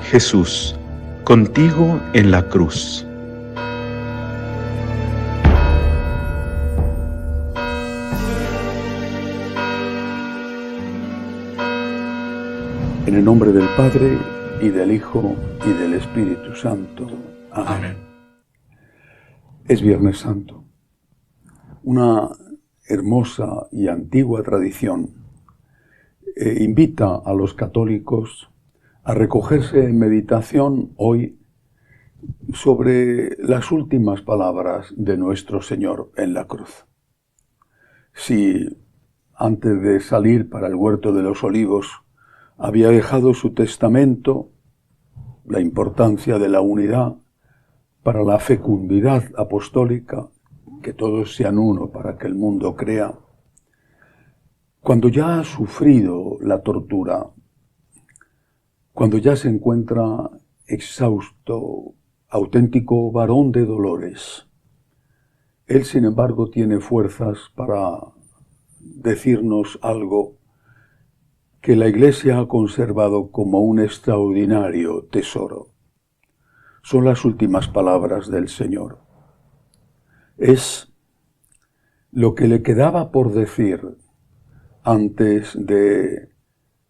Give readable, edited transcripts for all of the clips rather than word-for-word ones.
Jesús, contigo en la cruz. En el nombre del Padre, y del Hijo, y del Espíritu Santo. Amén. Es Viernes Santo. Una hermosa y antigua tradición invita a los católicos a recogerse en meditación hoy sobre las últimas palabras de nuestro Señor en la cruz. Si antes de salir para el huerto de los Olivos había dejado su testamento, la importancia de la unidad para la fecundidad apostólica, que todos sean uno para que el mundo crea, cuando ya ha sufrido la tortura, cuando ya se encuentra exhausto, auténtico varón de dolores, él sin embargo tiene fuerzas para decirnos algo que la Iglesia ha conservado como un extraordinario tesoro. Son las últimas palabras del Señor. Es lo que le quedaba por decir antes de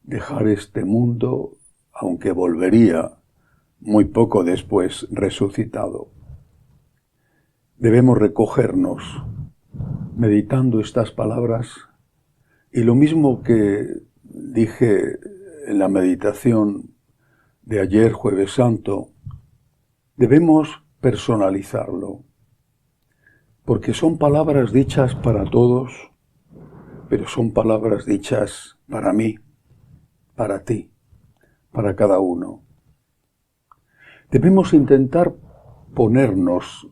dejar este mundo, aunque volvería muy poco después resucitado. Debemos recogernos meditando estas palabras y lo mismo que dije en la meditación de ayer, Jueves Santo, debemos personalizarlo, porque son palabras dichas para todos, pero son palabras dichas para mí, para ti, para cada uno. Debemos intentar ponernos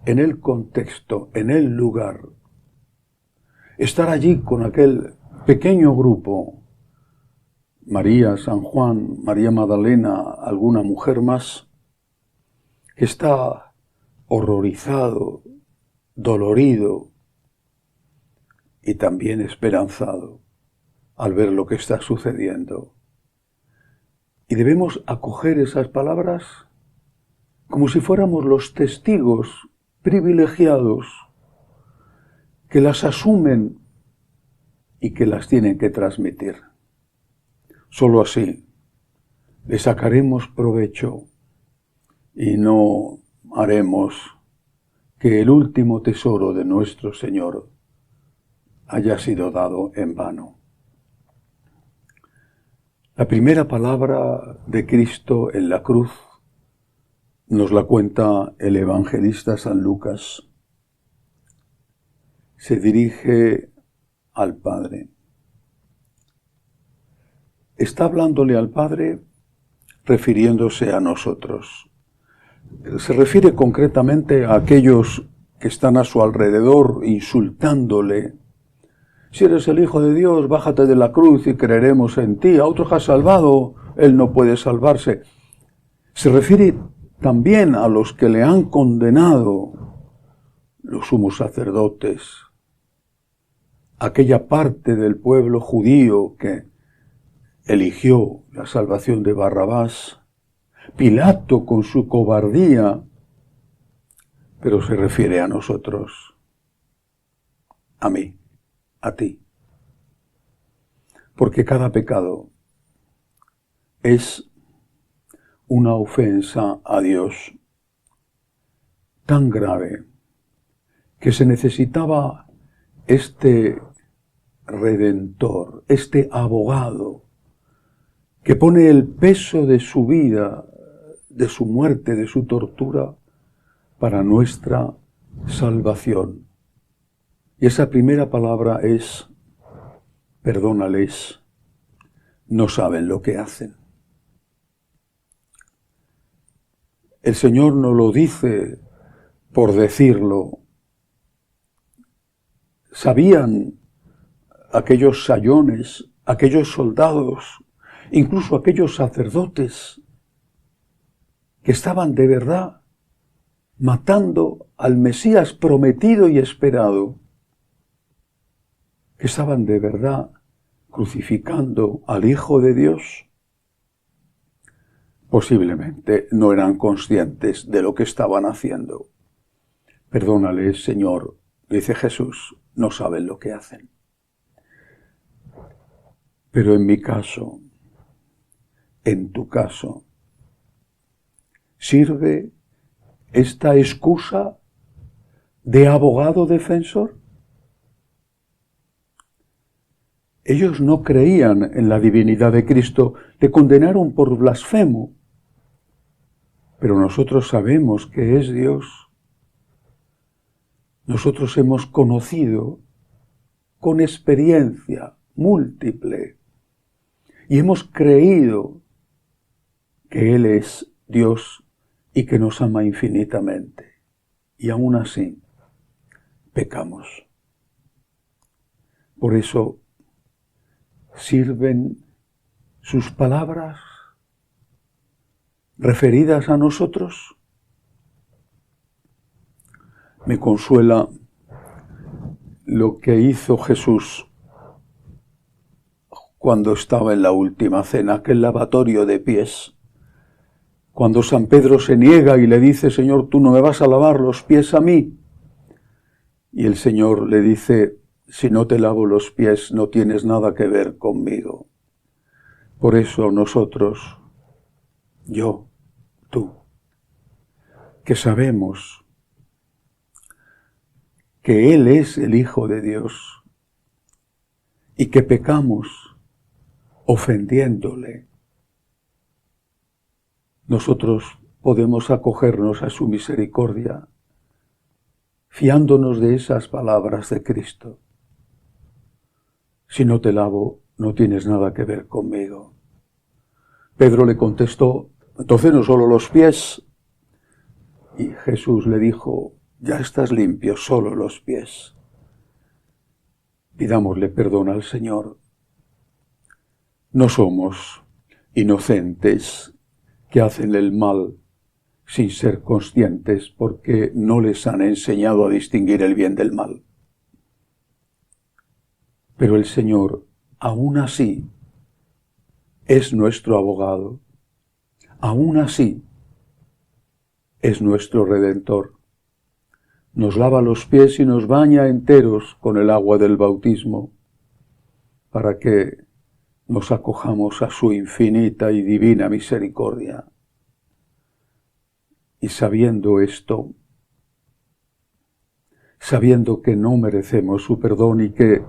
en el contexto, en el lugar, estar allí con aquel pequeño grupo, María, San Juan, María Magdalena, alguna mujer más, que está horrorizado, dolorido y también esperanzado al ver lo que está sucediendo. Y debemos acoger esas palabras como si fuéramos los testigos privilegiados que las asumen y que las tienen que transmitir. Solo así le sacaremos provecho y no haremos que el último tesoro de nuestro Señor haya sido dado en vano. La primera palabra de Cristo en la cruz nos la cuenta el evangelista San Lucas. Se dirige al Padre. Está hablándole al Padre refiriéndose a nosotros. Se refiere concretamente a aquellos que están a su alrededor insultándole. Si eres el Hijo de Dios, bájate de la cruz y creeremos en ti. A otros has salvado, él no puede salvarse. Se refiere también a los que le han condenado, los sumos sacerdotes, aquella parte del pueblo judío que eligió la salvación de Barrabás, Pilato con su cobardía, pero se refiere a nosotros, a mí, a ti. Porque cada pecado es una ofensa a Dios tan grave que se necesitaba este Redentor, este abogado, que pone el peso de su vida, de su muerte, de su tortura, para nuestra salvación. Y esa primera palabra es: perdónales, no saben lo que hacen. El Señor no lo dice por decirlo. Sabían aquellos sayones, aquellos soldados, incluso aquellos sacerdotes que estaban de verdad matando al Mesías prometido y esperado, que estaban de verdad crucificando al Hijo de Dios. Posiblemente no eran conscientes de lo que estaban haciendo. Perdónales, Señor, dice Jesús, no saben lo que hacen. Pero en mi caso, en tu caso, ¿sirve esta excusa de abogado defensor? Ellos no creían en la divinidad de Cristo, le condenaron por blasfemo. Pero nosotros sabemos que es Dios. Nosotros hemos conocido con experiencia múltiple y hemos creído que Él es Dios y que nos ama infinitamente. Y aún así, pecamos. Por eso, ¿sirven sus palabras referidas a nosotros? Me consuela lo que hizo Jesús cuando estaba en la última cena, aquel lavatorio de pies. Cuando San Pedro se niega y le dice, Señor, tú no me vas a lavar los pies a mí. Y el Señor le dice, si no te lavo los pies, no tienes nada que ver conmigo. Por eso nosotros, yo, tú, que sabemos que Él es el Hijo de Dios y que pecamos ofendiéndole, nosotros podemos acogernos a su misericordia, fiándonos de esas palabras de Cristo. Si no te lavo, no tienes nada que ver conmigo. Pedro le contestó, entonces no solo los pies. Y Jesús le dijo, ya estás limpio, solo los pies. Pidámosle perdón al Señor. No somos inocentes que hacen el mal sin ser conscientes porque no les han enseñado a distinguir el bien del mal. Pero el Señor, aún así, es nuestro abogado. Aún así, es nuestro Redentor. Nos lava los pies y nos baña enteros con el agua del bautismo para que nos acojamos a su infinita y divina misericordia. Y sabiendo esto, sabiendo que no merecemos su perdón y que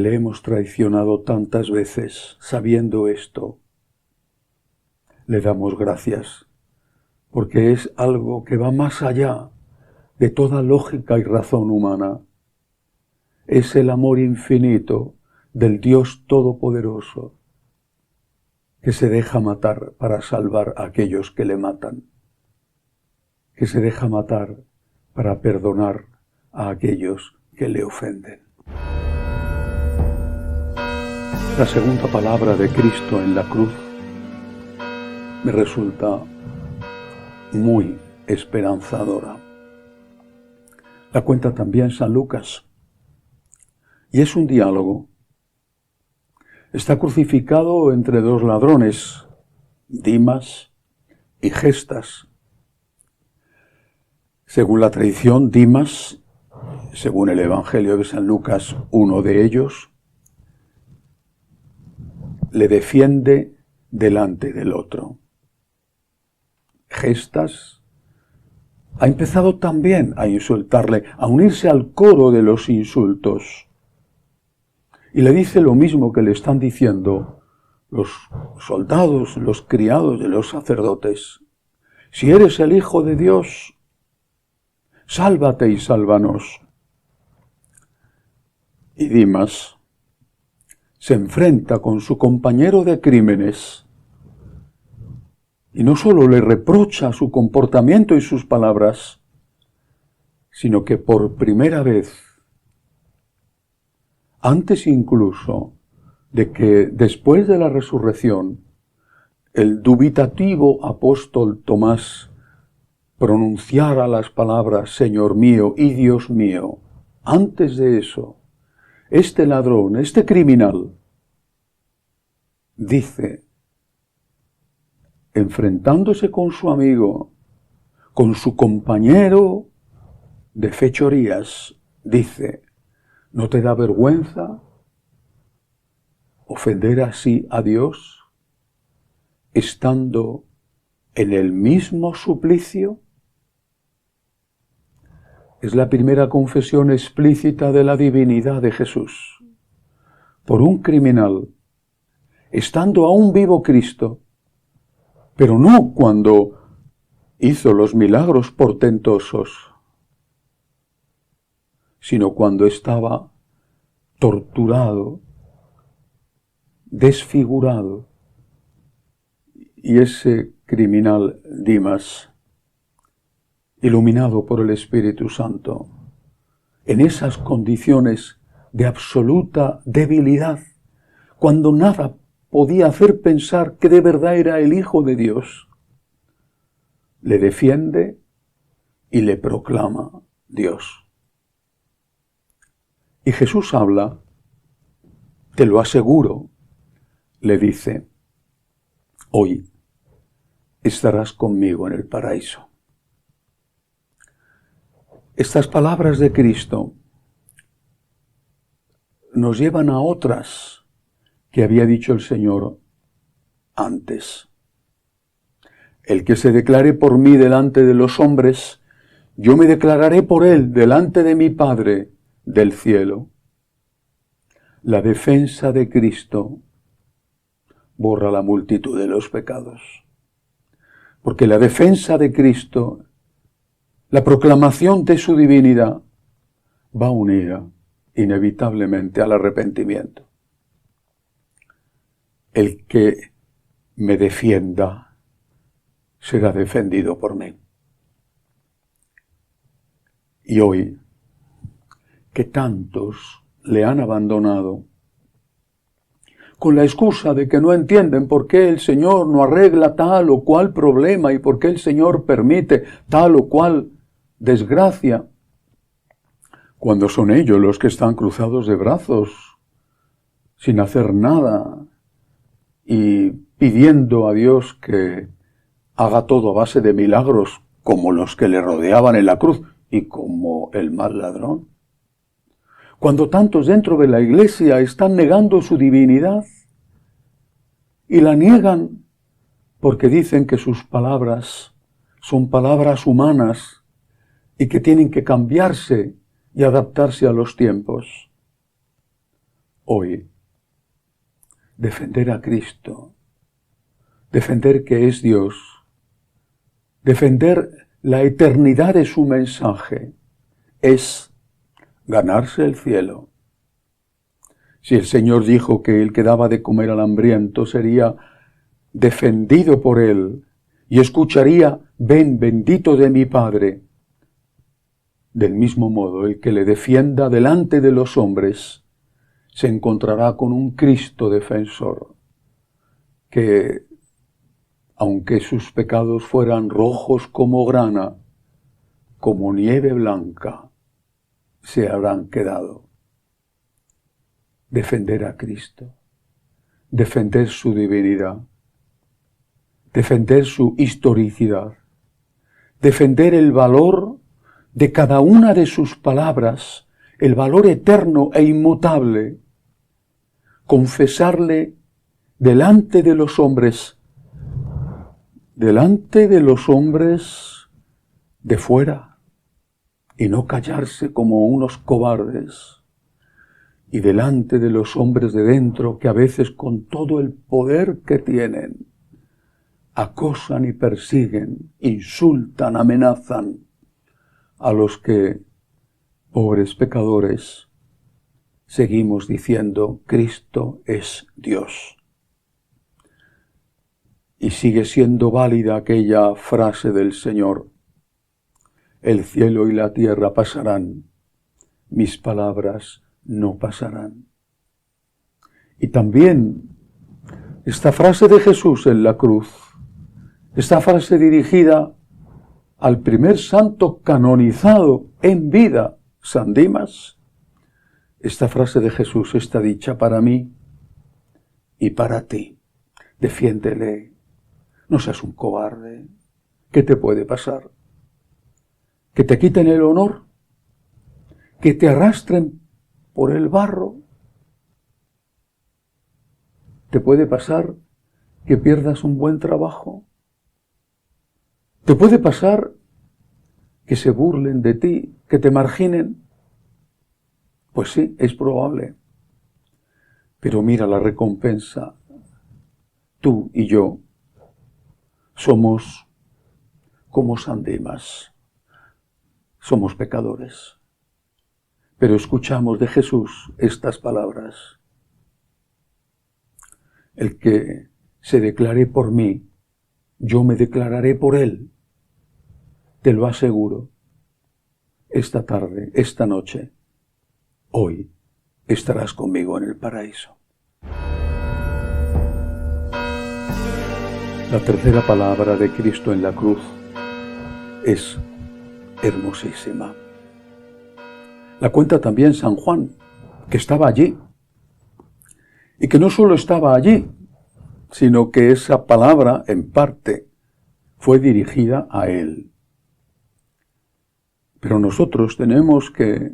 le hemos traicionado tantas veces, sabiendo esto, le damos gracias, porque es algo que va más allá de toda lógica y razón humana. Es el amor infinito del Dios Todopoderoso que se deja matar para salvar a aquellos que le matan, que se deja matar para perdonar a aquellos que le ofenden. La segunda palabra de Cristo en la cruz me resulta muy esperanzadora. La cuenta también San Lucas. Y es un diálogo. Está crucificado entre dos ladrones, Dimas y Gestas. Según la tradición, Dimas, según el Evangelio de San Lucas, uno de ellos, le defiende delante del otro. Gestas ha empezado también a insultarle, a unirse al coro de los insultos. Y le dice lo mismo que le están diciendo los soldados, los criados de los sacerdotes. Si eres el Hijo de Dios, sálvate y sálvanos. Y Dimas se enfrenta con su compañero de crímenes y no solo le reprocha su comportamiento y sus palabras, sino que por primera vez, antes incluso de que después de la resurrección el dubitativo apóstol Tomás pronunciara las palabras Señor mío y Dios mío, antes de eso, este ladrón, este criminal, dice, enfrentándose con su amigo, con su compañero de fechorías, dice, ¿no te da vergüenza ofender así a Dios, estando en el mismo suplicio? Es la primera confesión explícita de la divinidad de Jesús. Por un criminal, estando aún vivo Cristo, pero no cuando hizo los milagros portentosos, sino cuando estaba torturado, desfigurado, y ese criminal Dimas, iluminado por el Espíritu Santo, en esas condiciones de absoluta debilidad, cuando nada podía hacer pensar que de verdad era el Hijo de Dios, le defiende y le proclama Dios. Y Jesús habla, te lo aseguro, le dice, hoy estarás conmigo en el paraíso. Estas palabras de Cristo nos llevan a otras que había dicho el Señor antes. El que se declare por mí delante de los hombres, yo me declararé por él delante de mi Padre del cielo. La defensa de Cristo borra la multitud de los pecados. Porque la defensa de Cristo, la proclamación de su divinidad, va unida inevitablemente al arrepentimiento. El que me defienda será defendido por mí. Y hoy, que tantos le han abandonado, con la excusa de que no entienden por qué el Señor no arregla tal o cual problema y por qué el Señor permite tal o cual desgracia, cuando son ellos los que están cruzados de brazos, sin hacer nada, y pidiendo a Dios que haga todo a base de milagros, como los que le rodeaban en la cruz y como el mal ladrón. Cuando tantos dentro de la iglesia están negando su divinidad y la niegan porque dicen que sus palabras son palabras humanas y que tienen que cambiarse y adaptarse a los tiempos. Hoy, defender a Cristo, defender que es Dios, defender la eternidad de su mensaje, es ganarse el cielo. Si el Señor dijo que el que daba de comer al hambriento sería defendido por él y escucharía, ven, bendito de mi Padre, del mismo modo el que le defienda delante de los hombres se encontrará con un Cristo defensor que, aunque sus pecados fueran rojos como grana, como nieve blanca, se habrán quedado. Defender a Cristo, defender su divinidad, defender su historicidad, defender el valor de cada una de sus palabras, el valor eterno e inmutable, confesarle delante de los hombres de fuera, y no callarse como unos cobardes, y delante de los hombres de dentro que a veces con todo el poder que tienen, acosan y persiguen, insultan, amenazan a los que, pobres pecadores, seguimos diciendo Cristo es Dios. Y sigue siendo válida aquella frase del Señor: el cielo y la tierra pasarán, mis palabras no pasarán. Y también esta frase de Jesús en la cruz, esta frase dirigida al primer santo canonizado en vida, San Dimas, esta frase de Jesús está dicha para mí y para ti. Defiéndele. No seas un cobarde. ¿Qué te puede pasar? ¿Que te quiten el honor? ¿Que te arrastren por el barro? ¿Te puede pasar que pierdas un buen trabajo? ¿Te puede pasar que se burlen de ti, que te marginen? Pues sí, es probable. Pero mira la recompensa. Tú y yo somos como San Dimas. Somos pecadores. Pero escuchamos de Jesús estas palabras. El que se declare por mí, yo me declararé por él. Te lo aseguro. Esta tarde, esta noche, hoy, estarás conmigo en el paraíso. La tercera palabra de Cristo en la cruz es hermosísima. La cuenta también San Juan, que estaba allí. Y que no solo estaba allí, sino que esa palabra, en parte, fue dirigida a él. Pero nosotros tenemos que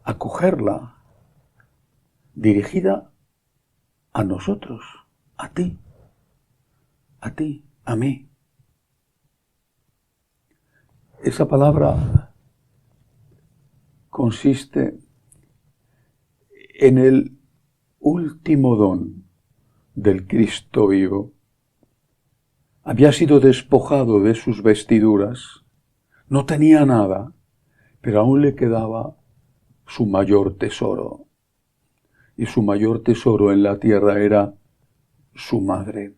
acogerla, dirigida a nosotros, a ti, a mí. Esa palabra consiste en el último don del Cristo vivo. Había sido despojado de sus vestiduras, no tenía nada, pero aún le quedaba su mayor tesoro. Y su mayor tesoro en la tierra era su madre.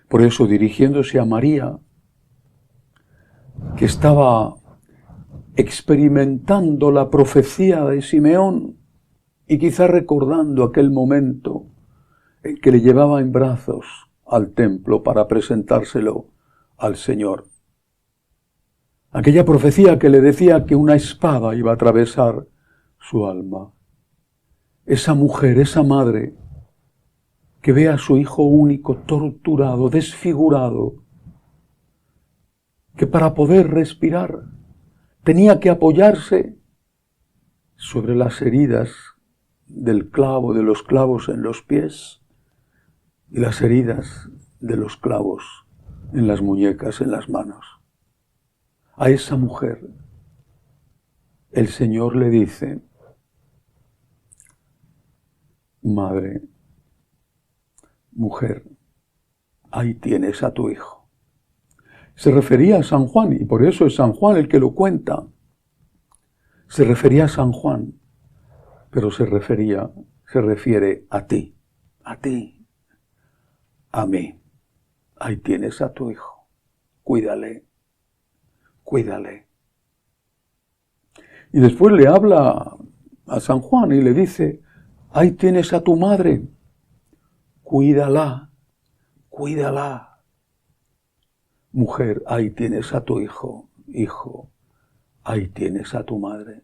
Por eso, dirigiéndose a María, que estaba experimentando la profecía de Simeón y quizá recordando aquel momento en que le llevaba en brazos al templo para presentárselo al Señor. Aquella profecía que le decía que una espada iba a atravesar su alma. Esa mujer, esa madre, que ve a su hijo único torturado, desfigurado, que para poder respirar tenía que apoyarse sobre las heridas del clavo, de los clavos en los pies y las heridas de los clavos en las muñecas, en las manos. A esa mujer el Señor le dice: madre, mujer, ahí tienes a tu hijo. Se refería a San Juan, y por eso es San Juan el que lo cuenta. Se refería a San Juan, pero se refiere a ti, a mí. Ahí tienes a tu hijo. Cuídale. Y después le habla a San Juan y le dice: ahí tienes a tu madre. Cuídala. Mujer, ahí tienes a tu hijo. Hijo, ahí tienes a tu madre.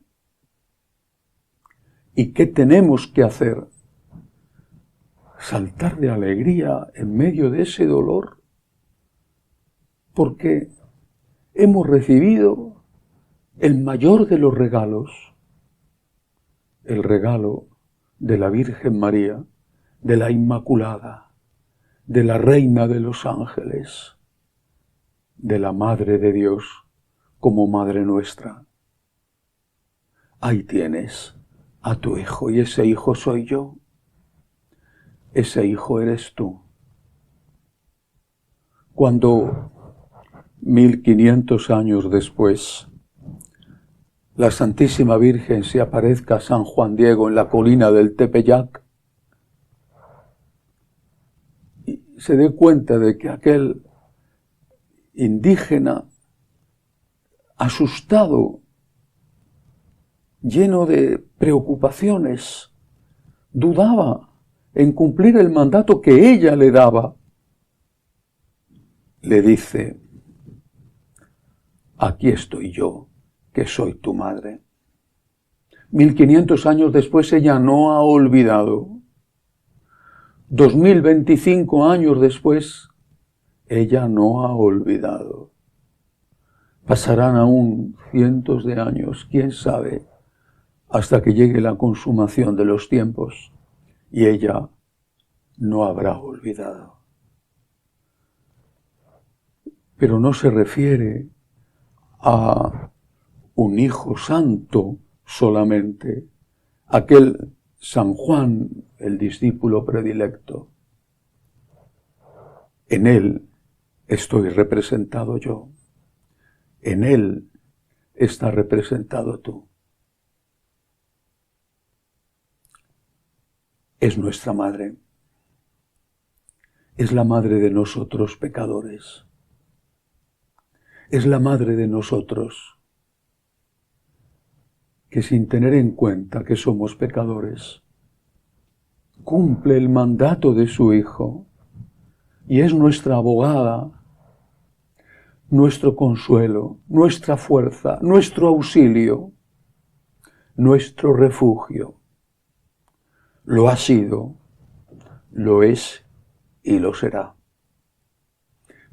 ¿Y qué tenemos que hacer? Saltar de alegría en medio de ese dolor, porque hemos recibido el mayor de los regalos, el regalo de la Virgen María, de la Inmaculada, de la Reina de los Ángeles, de la Madre de Dios como Madre nuestra. Ahí tienes a tu hijo, y ese hijo soy yo. Ese hijo eres tú. Cuando 1500 años después la Santísima Virgen se aparezca a San Juan Diego en la colina del Tepeyac y se dé cuenta de que aquel indígena asustado, lleno de preocupaciones, dudaba en cumplir el mandato que ella le daba, le dice: aquí estoy yo, que soy tu madre. 1500 años después ella no ha olvidado 2025 años después, ella no ha olvidado. Pasarán aún cientos de años, quién sabe, hasta que llegue la consumación de los tiempos y ella no habrá olvidado. Pero no se refiere a un hijo santo solamente, aquel San Juan, el discípulo predilecto. En él estoy representado yo. En él está representado tú. Es nuestra madre. Es la madre de nosotros pecadores. Es la madre de nosotros que sin tener en cuenta que somos pecadores, cumple el mandato de su Hijo y es nuestra abogada, nuestro consuelo, nuestra fuerza, nuestro auxilio, nuestro refugio. Lo ha sido, lo es y lo será.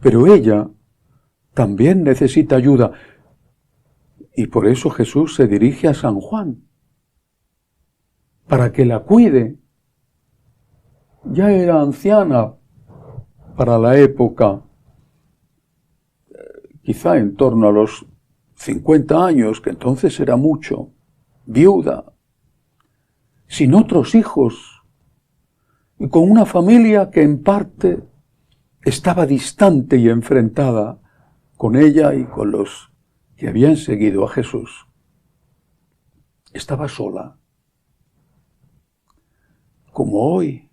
Pero ella también necesita ayuda. Y por eso Jesús se dirige a San Juan, para que la cuide. Ya era anciana para la época, quizá en torno a los 50 años, que entonces era mucho, viuda, sin otros hijos, y con una familia que en parte estaba distante y enfrentada con ella y con los que habían seguido a Jesús. Estaba sola, como hoy,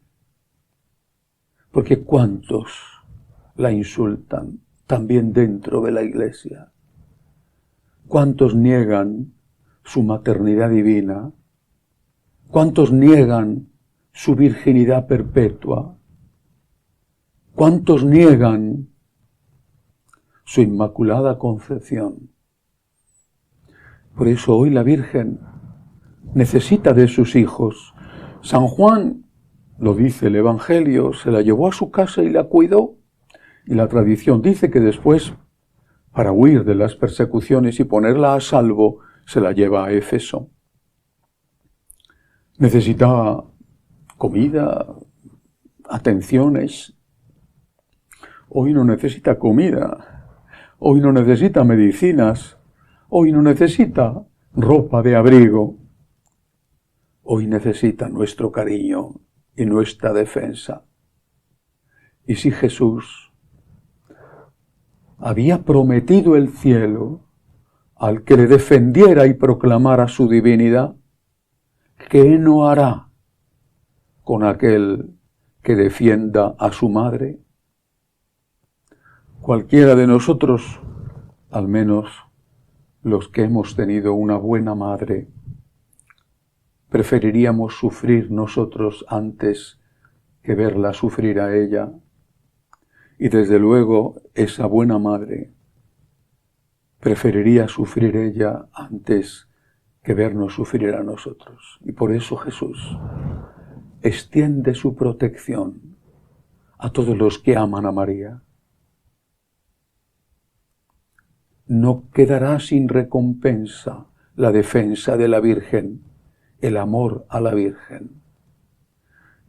porque ¿cuántos la insultan también dentro de la iglesia? ¿Cuántos niegan su maternidad divina? ¿Cuántos niegan su virginidad perpetua? ¿Cuántos niegan su inmaculada concepción? Por eso hoy la Virgen necesita de sus hijos. San Juan, lo dice el Evangelio, se la llevó a su casa y la cuidó. Y la tradición dice que después, para huir de las persecuciones y ponerla a salvo, se la lleva a Éfeso. Necesitaba comida, atenciones. Hoy no necesita comida, hoy no necesita medicinas, hoy no necesita ropa de abrigo, hoy necesita nuestro cariño y nuestra defensa. Y si Jesús había prometido el cielo al que le defendiera y proclamara su divinidad, ¿qué no hará con aquel que defienda a su madre? Cualquiera de nosotros, al menos los que hemos tenido una buena madre, preferiríamos sufrir nosotros antes que verla sufrir a ella. Y desde luego esa buena madre preferiría sufrir ella antes que vernos sufrir a nosotros. Y por eso Jesús extiende su protección a todos los que aman a María. No quedará sin recompensa la defensa de la Virgen, el amor a la Virgen.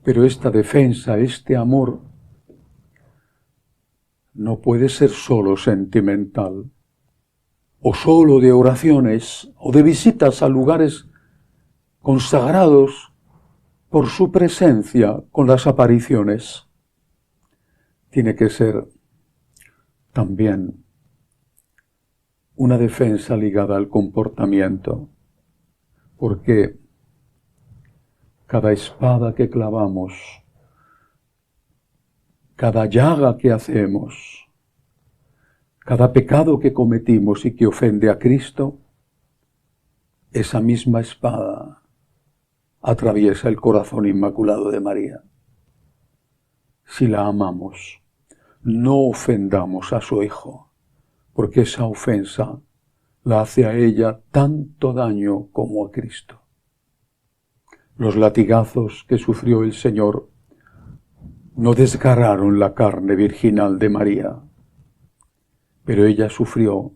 Pero esta defensa, este amor, no puede ser solo sentimental, o solo de oraciones, o de visitas a lugares consagrados por su presencia con las apariciones. Tiene que ser también una defensa ligada al comportamiento, porque cada espada que clavamos, cada llaga que hacemos, cada pecado que cometimos y que ofende a Cristo, esa misma espada atraviesa el corazón inmaculado de María. Si la amamos, no ofendamos a su Hijo, porque esa ofensa la hace a ella tanto daño como a Cristo. Los latigazos que sufrió el Señor no desgarraron la carne virginal de María, pero ella sufrió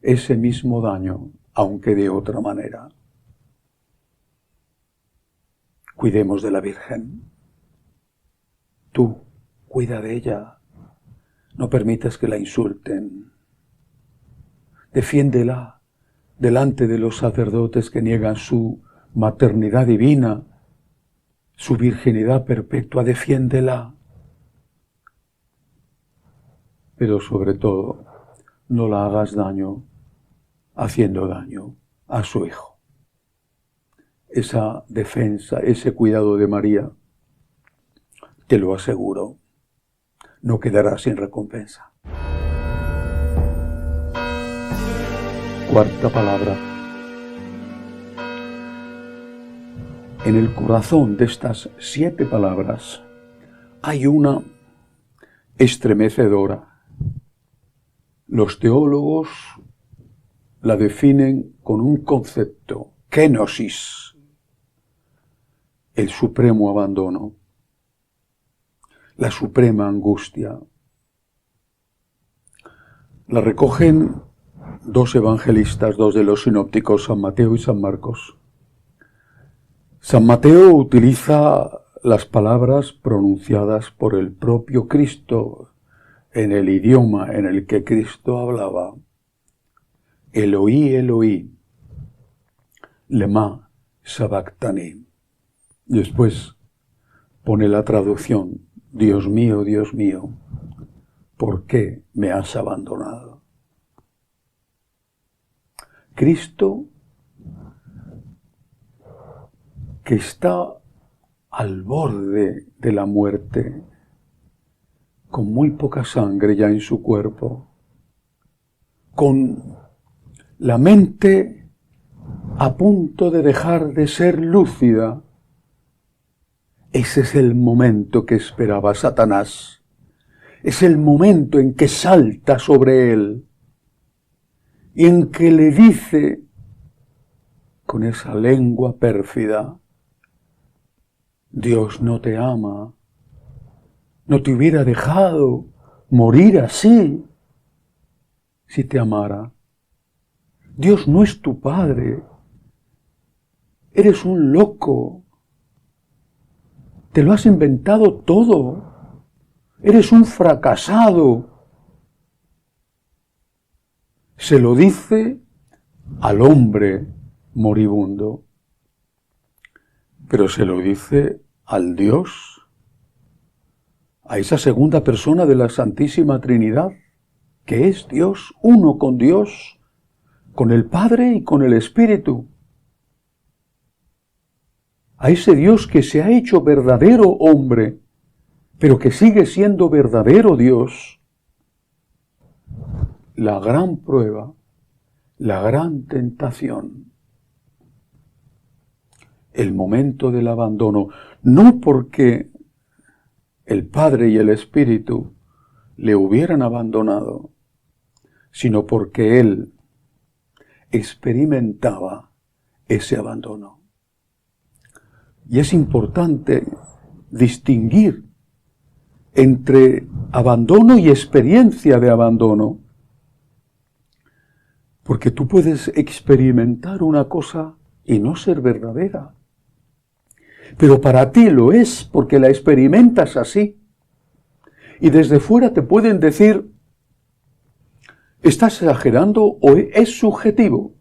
ese mismo daño, aunque de otra manera. Cuidemos de la Virgen. Tú, cuida de ella. No permitas que la insulten. Defiéndela delante de los sacerdotes que niegan su maternidad divina, su virginidad perpetua. Defiéndela. Pero sobre todo, no la hagas daño haciendo daño a su hijo. Esa defensa, ese cuidado de María, te lo aseguro, no quedará sin recompensa. Cuarta palabra. En el corazón de estas 7 palabras hay una estremecedora. Los teólogos la definen con un concepto, kenosis, el supremo abandono, la suprema angustia. La recogen 2 evangelistas, 2 de los sinópticos, San Mateo y San Marcos. San Mateo utiliza las palabras pronunciadas por el propio Cristo en el idioma en el que Cristo hablaba. Eloí, Eloí, lema sabactani. Después pone la traducción, Dios mío, ¿por qué me has abandonado? Cristo, que está al borde de la muerte, con muy poca sangre ya en su cuerpo, con la mente a punto de dejar de ser lúcida. Ese es el momento que esperaba Satanás. Es el momento en que salta sobre él y en que le dice con esa lengua pérfida, Dios no te ama, no te hubiera dejado morir así si te amara. Dios no es tu padre, eres un loco, te lo has inventado todo, eres un fracasado. Se lo dice al hombre moribundo, pero se lo dice al Dios, a esa segunda persona de la Santísima Trinidad, que es Dios, uno con Dios, con el Padre y con el Espíritu. A ese Dios que se ha hecho verdadero hombre, pero que sigue siendo verdadero Dios. La gran prueba, la gran tentación, el momento del abandono, no porque el Padre y el Espíritu le hubieran abandonado, sino porque Él experimentaba ese abandono. Y es importante distinguir entre abandono y experiencia de abandono, porque tú puedes experimentar una cosa y no ser verdadera, pero para ti lo es porque la experimentas así. Y desde fuera te pueden decir, estás exagerando o es subjetivo,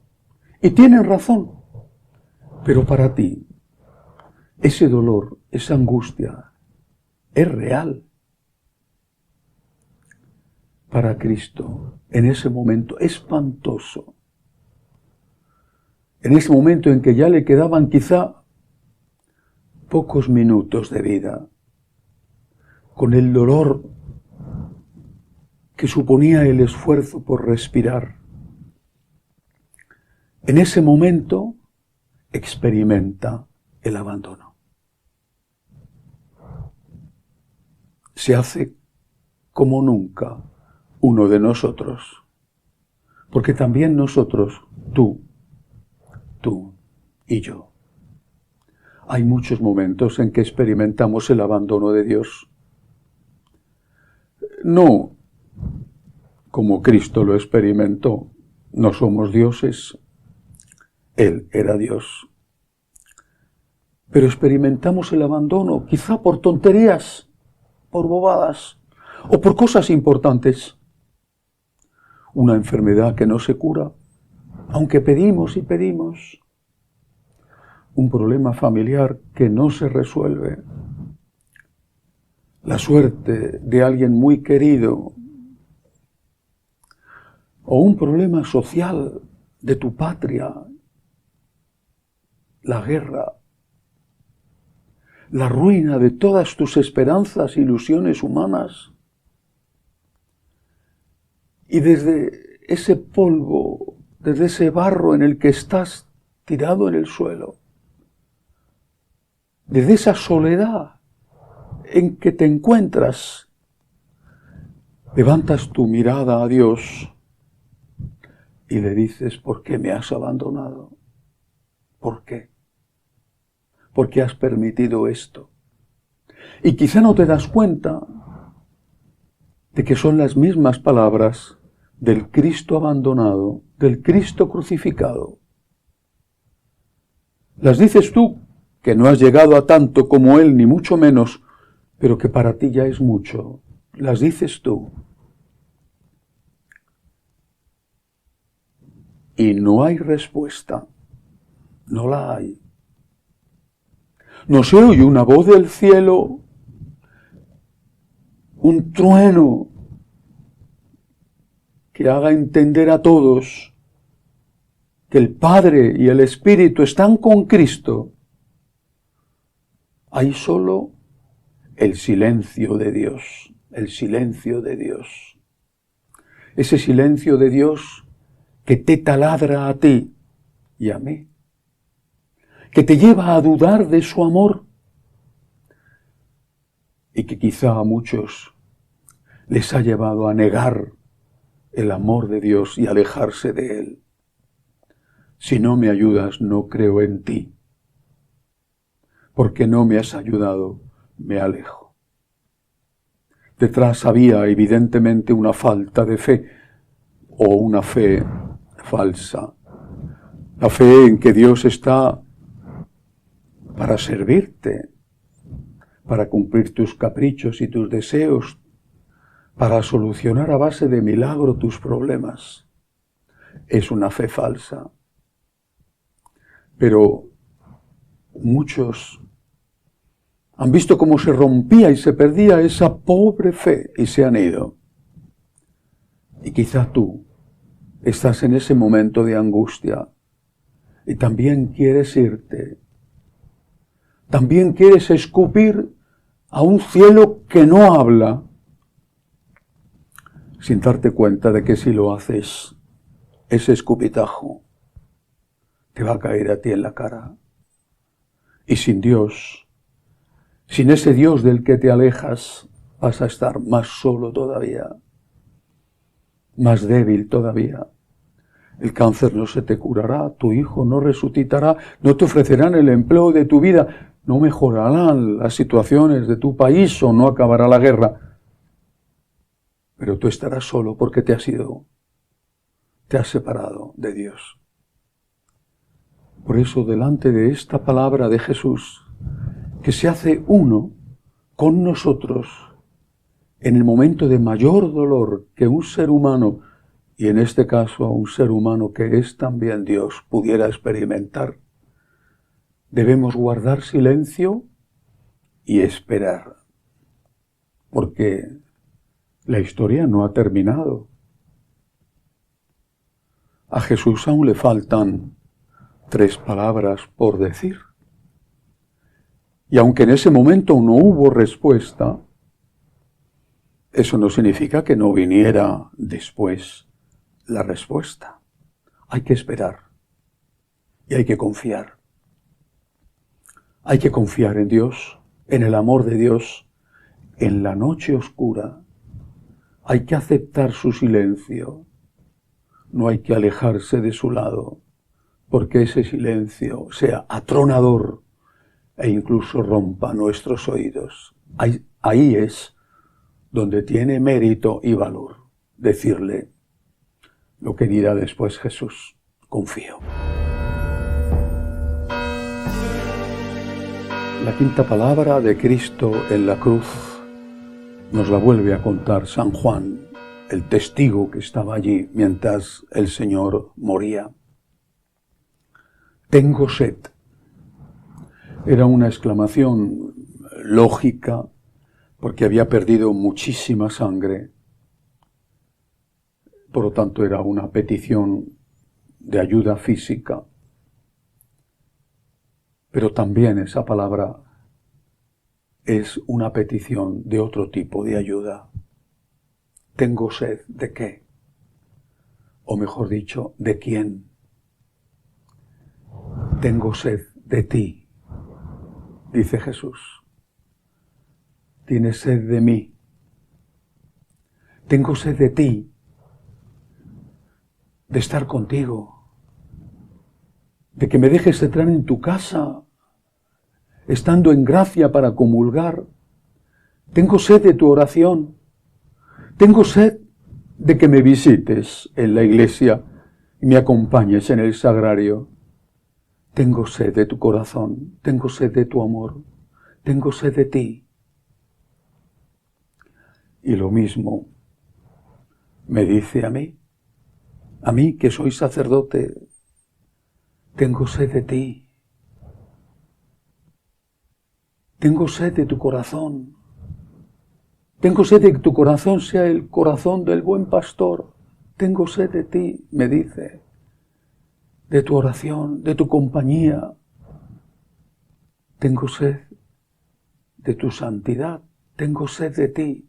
y tienen razón, pero para ti ese dolor, esa angustia, es real. Para Cristo, en ese momento espantoso, en ese momento en que ya le quedaban quizá pocos minutos de vida, con el dolor que suponía el esfuerzo por respirar, en ese momento experimenta el abandono. Se hace como nunca uno de nosotros, porque también nosotros, tú y yo, hay muchos momentos en que experimentamos el abandono de Dios. no como Cristo lo experimentó. No somos dioses, Él era Dios. Pero experimentamos el abandono, quizá por tonterías, por bobadas o por cosas importantes. Una enfermedad que no se cura, aunque pedimos y pedimos. Un problema familiar que no se resuelve. La suerte de alguien muy querido. O un problema social de tu patria. La guerra. La ruina de todas tus esperanzas e ilusiones humanas. Y desde ese polvo, desde ese barro en el que estás tirado en el suelo, desde esa soledad en que te encuentras, levantas tu mirada a Dios y le dices, ¿por qué me has abandonado? ¿Por qué? ¿Por qué has permitido esto? Y quizá no te das cuenta de que son las mismas palabras del Cristo abandonado, del Cristo crucificado. Las dices tú, que no has llegado a tanto como Él, ni mucho menos, pero que para ti ya es mucho. Las dices tú. Y no hay respuesta. No la hay. No se oye una voz del cielo, un trueno que haga entender a todos que el Padre y el Espíritu están con Cristo. Hay solo el silencio de Dios, el silencio de Dios. Ese silencio de Dios que te taladra a ti y a mí, que te lleva a dudar de su amor y que quizá a muchos les ha llevado a negar el amor de Dios y alejarse de Él. Si no me ayudas, no creo en ti. Porque no me has ayudado, me alejo. Detrás había evidentemente una falta de fe o una fe falsa. La fe en que Dios está para servirte, para cumplir tus caprichos y tus deseos, para solucionar a base de milagro tus problemas. Es una fe falsa. Pero muchos han visto cómo se rompía y se perdía esa pobre fe y se han ido. Y quizá tú estás en ese momento de angustia y también quieres irte. También quieres escupir a un cielo que no habla, sin darte cuenta de que si lo haces, ese escupitajo te va a caer a ti en la cara. Y sin Dios, sin ese Dios del que te alejas, vas a estar más solo todavía, más débil todavía. El cáncer no se te curará, tu hijo no resucitará, no te ofrecerán el empleo de tu vida, no mejorarán las situaciones de tu país o no acabará la guerra. Pero tú estarás solo porque te has separado de Dios. Por eso, delante de esta palabra de Jesús, que se hace uno con nosotros en el momento de mayor dolor que un ser humano, y en este caso un ser humano que es también Dios, pudiera experimentar, debemos guardar silencio y esperar, porque la historia no ha terminado. A Jesús aún le faltan 3 palabras por decir. Y aunque en ese momento no hubo respuesta, eso no significa que no viniera después la respuesta. Hay que esperar y hay que confiar. Hay que confiar en Dios, en el amor de Dios, en la noche oscura. Hay que aceptar su silencio. No hay que alejarse de su lado, porque ese silencio sea atronador e incluso rompa nuestros oídos. Ahí es donde tiene mérito y valor decirle lo que dirá después Jesús: confío. La quinta palabra de Cristo en la cruz nos la vuelve a contar San Juan, el testigo que estaba allí mientras el Señor moría. Tengo sed. Era una exclamación lógica porque había perdido muchísima sangre. Por lo tanto, era una petición de ayuda física. Pero también esa palabra es una petición de otro tipo de ayuda. ¿Tengo sed de qué? O mejor dicho, ¿de quién? Tengo sed de ti, dice Jesús. ¿Tienes sed de mí? Tengo sed de ti, de estar contigo, de que me dejes entrar en tu casa, estando en gracia para comulgar. Tengo sed de tu oración. Tengo sed de que me visites en la iglesia y me acompañes en el sagrario. Tengo sed de tu corazón, tengo sed de tu amor, tengo sed de ti. Y lo mismo me dice a mí que soy sacerdote, tengo sed de ti. Tengo sed de tu corazón. Tengo sed de que tu corazón sea el corazón del buen pastor. Tengo sed de ti, me dice, de tu oración, de tu compañía. Tengo sed de tu santidad. Tengo sed de ti.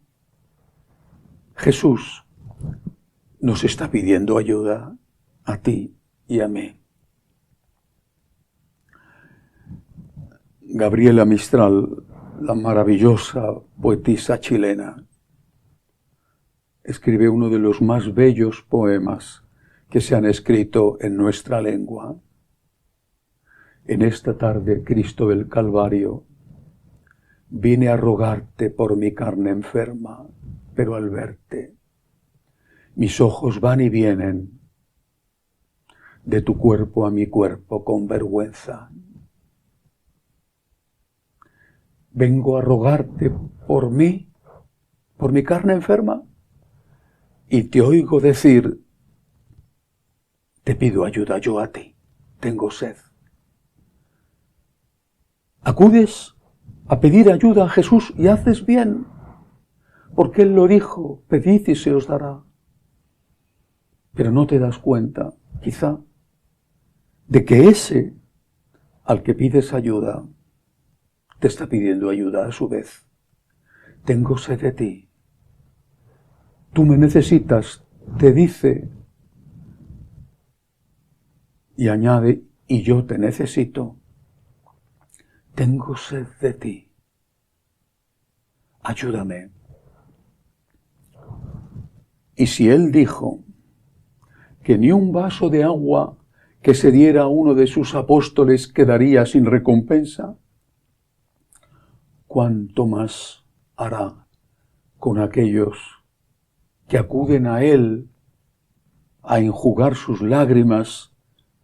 Jesús nos está pidiendo ayuda a ti y a mí. Gabriela Mistral, la maravillosa poetisa chilena, escribe uno de los más bellos poemas que se han escrito en nuestra lengua. En esta tarde, Cristo del Calvario, vine a rogarte por mi carne enferma, pero al verte, mis ojos van y vienen de tu cuerpo a mi cuerpo con vergüenza. Vengo a rogarte por mí, por mi carne enferma, y te oigo decir, te pido ayuda yo a ti, tengo sed. Acudes a pedir ayuda a Jesús y haces bien, porque Él lo dijo, pedid y se os dará. Pero no te das cuenta, quizá, de que ese al que pides ayuda te está pidiendo ayuda a su vez. Tengo sed de ti. Tú me necesitas, te dice, y añade, y yo te necesito. Tengo sed de ti. Ayúdame. Y si Él dijo que ni un vaso de agua que se diera a uno de sus apóstoles quedaría sin recompensa, ¿cuánto más hará con aquellos que acuden a Él a enjugar sus lágrimas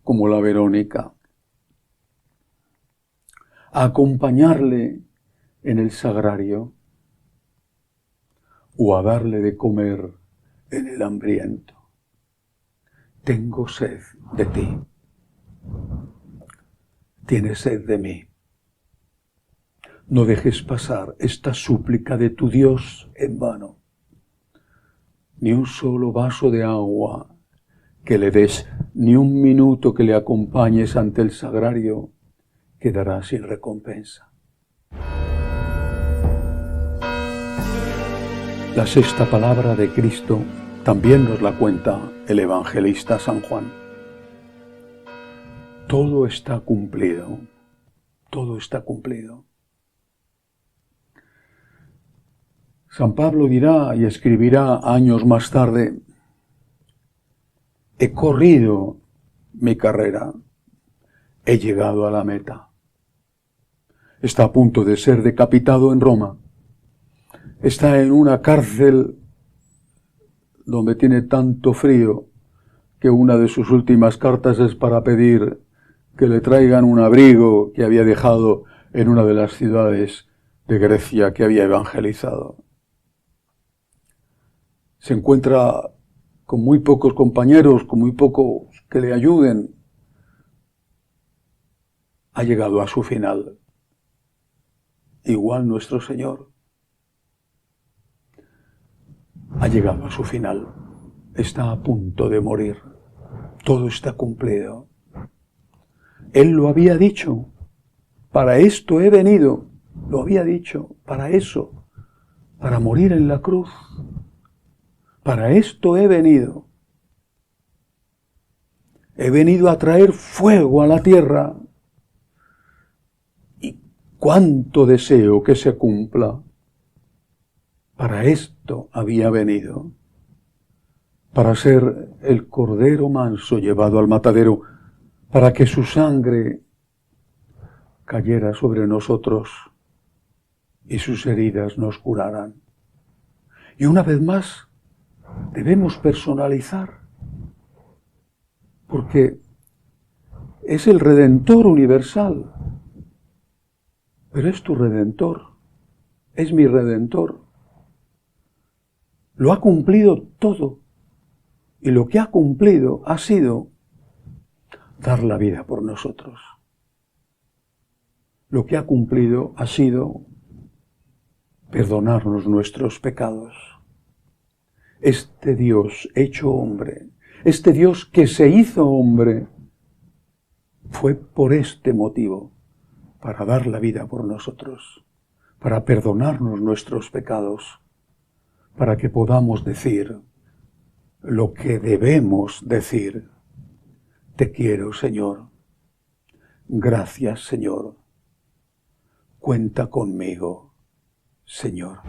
como la Verónica, a acompañarle en el sagrario o a darle de comer en el hambriento? Tengo sed de ti. Tienes sed de mí. No dejes pasar esta súplica de tu Dios en vano. Ni un solo vaso de agua que le des, ni un minuto que le acompañes ante el sagrario, quedará sin recompensa. La sexta palabra de Cristo también nos la cuenta el evangelista San Juan. Todo está cumplido. Todo está cumplido. San Pablo dirá y escribirá años más tarde: he corrido mi carrera, he llegado a la meta. Está a punto de ser decapitado en Roma. está en una cárcel donde tiene tanto frío que una de sus últimas cartas es para pedir que le traigan un abrigo que había dejado en una de las ciudades de Grecia que había evangelizado. Se encuentra con muy pocos compañeros, con muy pocos que le ayuden. Ha llegado a su final. Igual nuestro Señor ha llegado a su final. Está a punto de morir. Todo está cumplido. Él lo había dicho. Para esto he venido. Lo había dicho. Para eso. Para morir en la cruz. Para esto he venido. He venido a traer fuego a la tierra. Y cuánto deseo que se cumpla. Para esto había venido. Para ser el cordero manso llevado al matadero, para que su sangre cayera sobre nosotros y sus heridas nos curaran. Y una vez más, debemos personalizar, porque es el Redentor universal, pero es tu Redentor, es mi Redentor. Lo ha cumplido todo, y lo que ha cumplido ha sido dar la vida por nosotros. Lo que ha cumplido ha sido perdonarnos nuestros pecados. Este Dios hecho hombre, este Dios que se hizo hombre, fue por este motivo, para dar la vida por nosotros, para perdonarnos nuestros pecados, para que podamos decir lo que debemos decir. Te quiero, Señor. Gracias, Señor. Cuenta conmigo, Señor.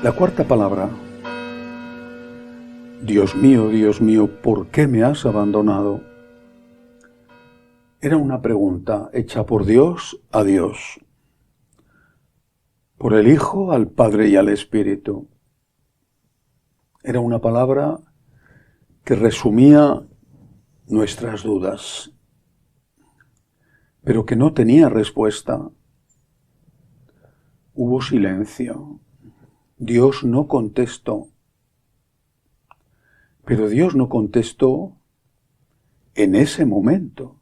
La cuarta palabra. Dios mío, ¿por qué me has abandonado? Era una pregunta hecha por Dios a Dios, por el Hijo al Padre y al Espíritu. Era una palabra que resumía nuestras dudas, pero que no tenía respuesta. Hubo silencio. Dios no contestó. Pero Dios no contestó en ese momento,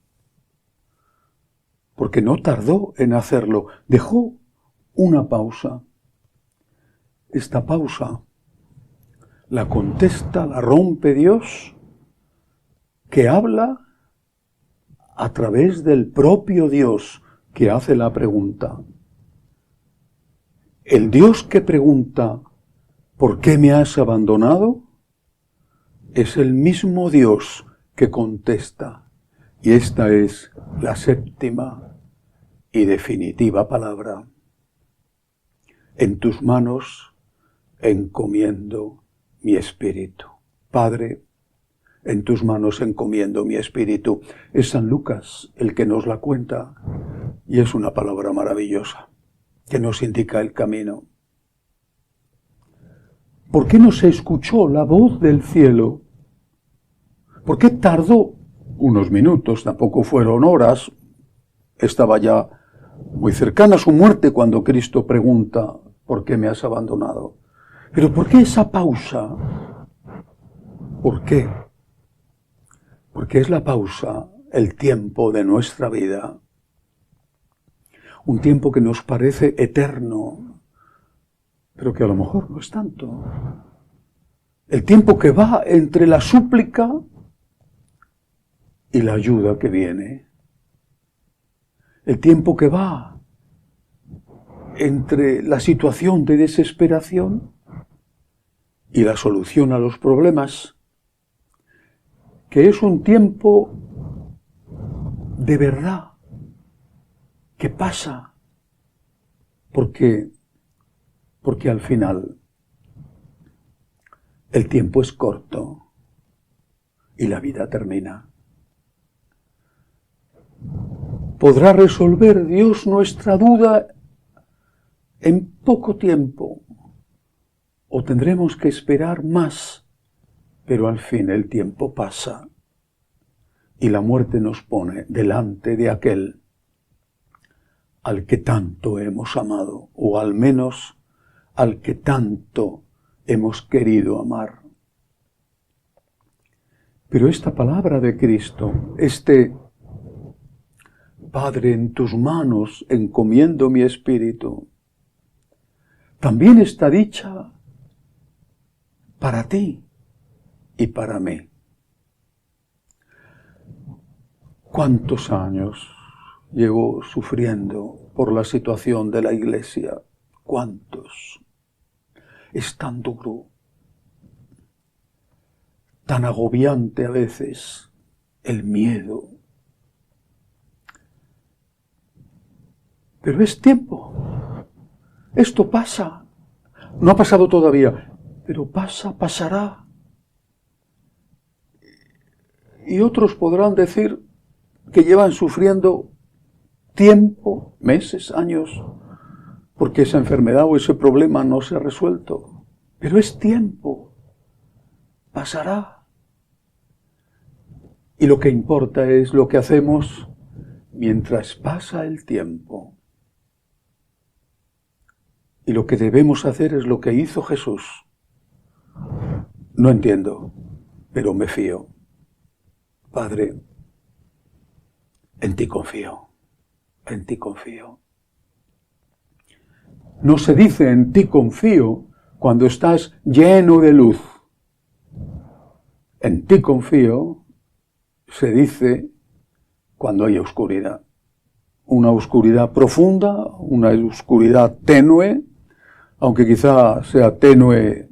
porque no tardó en hacerlo. Dejó una pausa. Esta pausa la contesta, la rompe Dios, que habla a través del propio Dios que hace la pregunta. El Dios que pregunta, ¿por qué me has abandonado?, es el mismo Dios que contesta. Y esta es la séptima y definitiva palabra. En tus manos encomiendo mi espíritu. Padre, en tus manos encomiendo mi espíritu. Es San Lucas el que nos la cuenta y es una palabra maravillosa que nos indica el camino. ¿Por qué no se escuchó la voz del cielo? ¿Por qué tardó unos minutos? Tampoco fueron horas. Estaba ya muy cercana a su muerte cuando Cristo pregunta, ¿por qué me has abandonado? Pero ¿por qué esa pausa? ¿Por qué? Porque es la pausa, el tiempo de nuestra vida. Un tiempo que nos parece eterno, pero que a lo mejor no es tanto. El tiempo que va entre la súplica y la ayuda que viene. El tiempo que va entre la situación de desesperación y la solución a los problemas, que es un tiempo de verdad, que pasa, porque al final el tiempo es corto y la vida termina. ¿Podrá resolver Dios nuestra duda en poco tiempo? ¿O tendremos que esperar más? Pero al fin el tiempo pasa y la muerte nos pone delante de aquel al que tanto hemos amado, o al menos al que tanto hemos querido amar. Pero esta palabra de Cristo, Padre, en tus manos encomiendo mi espíritu, también está dicha para ti y para mí. ¿Cuántos años llevo sufriendo por la situación de la Iglesia? ¿Cuántos? Es tan duro, tan agobiante a veces el miedo. Pero es tiempo. Esto pasa. No ha pasado todavía, pero pasará. Y otros podrán decir que llevan sufriendo tiempo, meses, años, porque esa enfermedad o ese problema no se ha resuelto. Pero es tiempo. Pasará. Y lo que importa es lo que hacemos mientras pasa el tiempo. Y lo que debemos hacer es lo que hizo Jesús. No entiendo, pero me fío. Padre, en ti confío. En ti confío. No se dice en ti confío cuando estás lleno de luz. En ti confío se dice cuando hay oscuridad. Una oscuridad profunda, una oscuridad tenue, aunque quizá sea tenue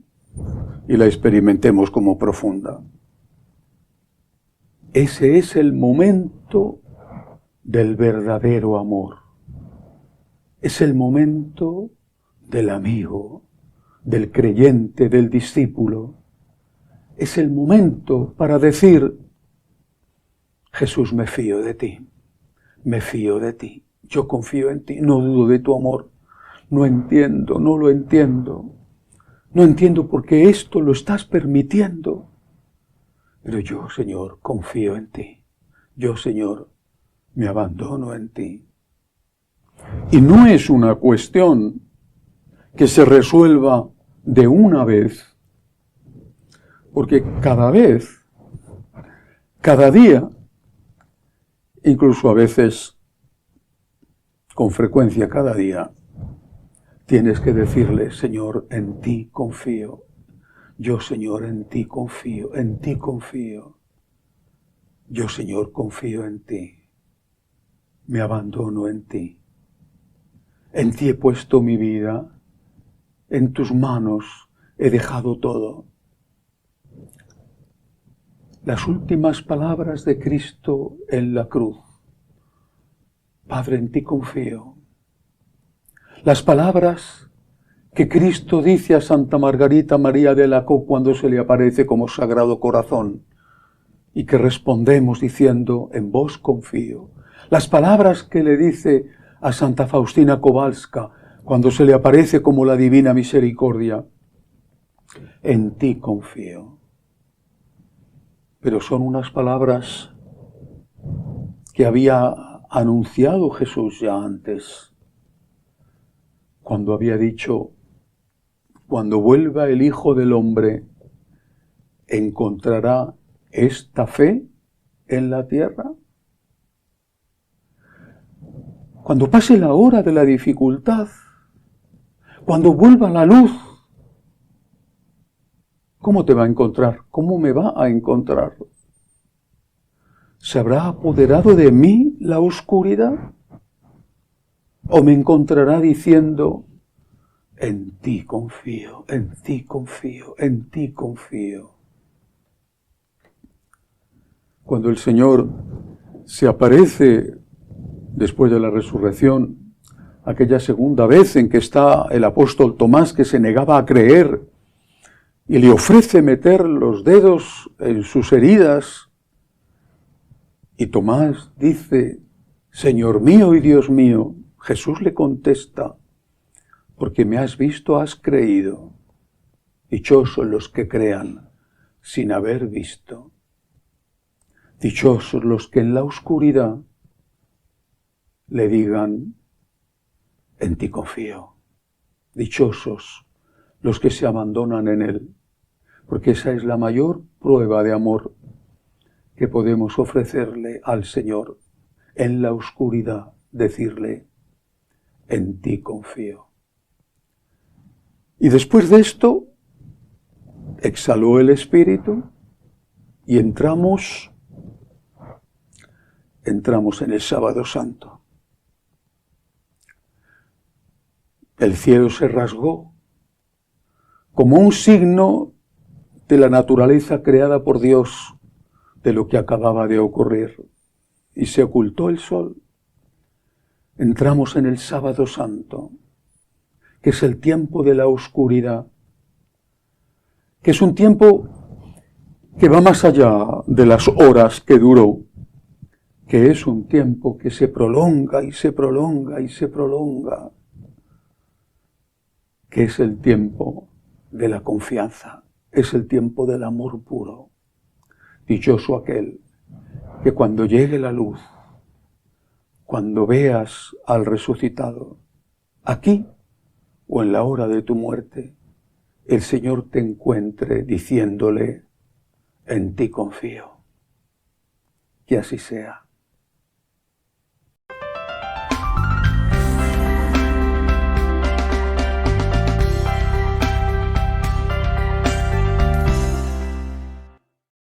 y la experimentemos como profunda. Ese es el momento del verdadero amor. Es el momento del amigo, del creyente, del discípulo. Es el momento para decir: Jesús, me fío de ti, me fío de ti, yo confío en ti, no dudo de tu amor. No entiendo, no lo entiendo. No entiendo por qué esto lo estás permitiendo. Pero yo, Señor, confío en ti. Yo, Señor, me abandono en ti. Y no es una cuestión que se resuelva de una vez, porque cada vez, cada día, incluso a veces, con frecuencia cada día, tienes que decirle: Señor, en ti confío. Yo, Señor, en ti confío, en ti confío. Yo, Señor, confío en ti. Me abandono en ti. En ti he puesto mi vida. En tus manos he dejado todo. Las últimas palabras de Cristo en la cruz: Padre, en ti confío. Las palabras que Cristo dice a Santa Margarita María de Alacoque cuando se le aparece como Sagrado Corazón, y que respondemos diciendo: en vos confío. Las palabras que le dice a Santa Faustina Kowalska cuando se le aparece como la Divina Misericordia: en ti confío. Pero son unas palabras que había anunciado Jesús ya antes, cuando había dicho: cuando vuelva el Hijo del Hombre, ¿encontrará esta fe en la tierra? Cuando pase la hora de la dificultad, cuando vuelva la luz, ¿cómo te va a encontrar? ¿Cómo me va a encontrar? ¿Se habrá apoderado de mí la oscuridad? ¿O me encontrará diciendo: en ti confío, en ti confío, en ti confío? Cuando el Señor se aparece después de la resurrección, aquella segunda vez en que está el apóstol Tomás, que se negaba a creer, y le ofrece meter los dedos en sus heridas, y Tomás dice: Señor mío y Dios mío, Jesús le contesta, porque me has visto, has creído. Dichosos los que crean sin haber visto. Dichosos los que en la oscuridad le digan, en ti confío. Dichosos los que se abandonan en Él, porque esa es la mayor prueba de amor que podemos ofrecerle al Señor. En la oscuridad decirle, en ti confío. Y después de esto, exhaló el Espíritu y entramos en el Sábado Santo. El cielo se rasgó como un signo de la naturaleza creada por Dios, de lo que acababa de ocurrir, y se ocultó el sol. Entramos en el Sábado Santo, que es el tiempo de la oscuridad, que es un tiempo que va más allá de las horas que duró, que es un tiempo que se prolonga y se prolonga y se prolonga, que es el tiempo de la confianza, es el tiempo del amor puro. Dichoso aquel que cuando llegue la luz, cuando veas al resucitado, aquí o en la hora de tu muerte, el Señor te encuentre diciéndole, en ti confío. Que así sea.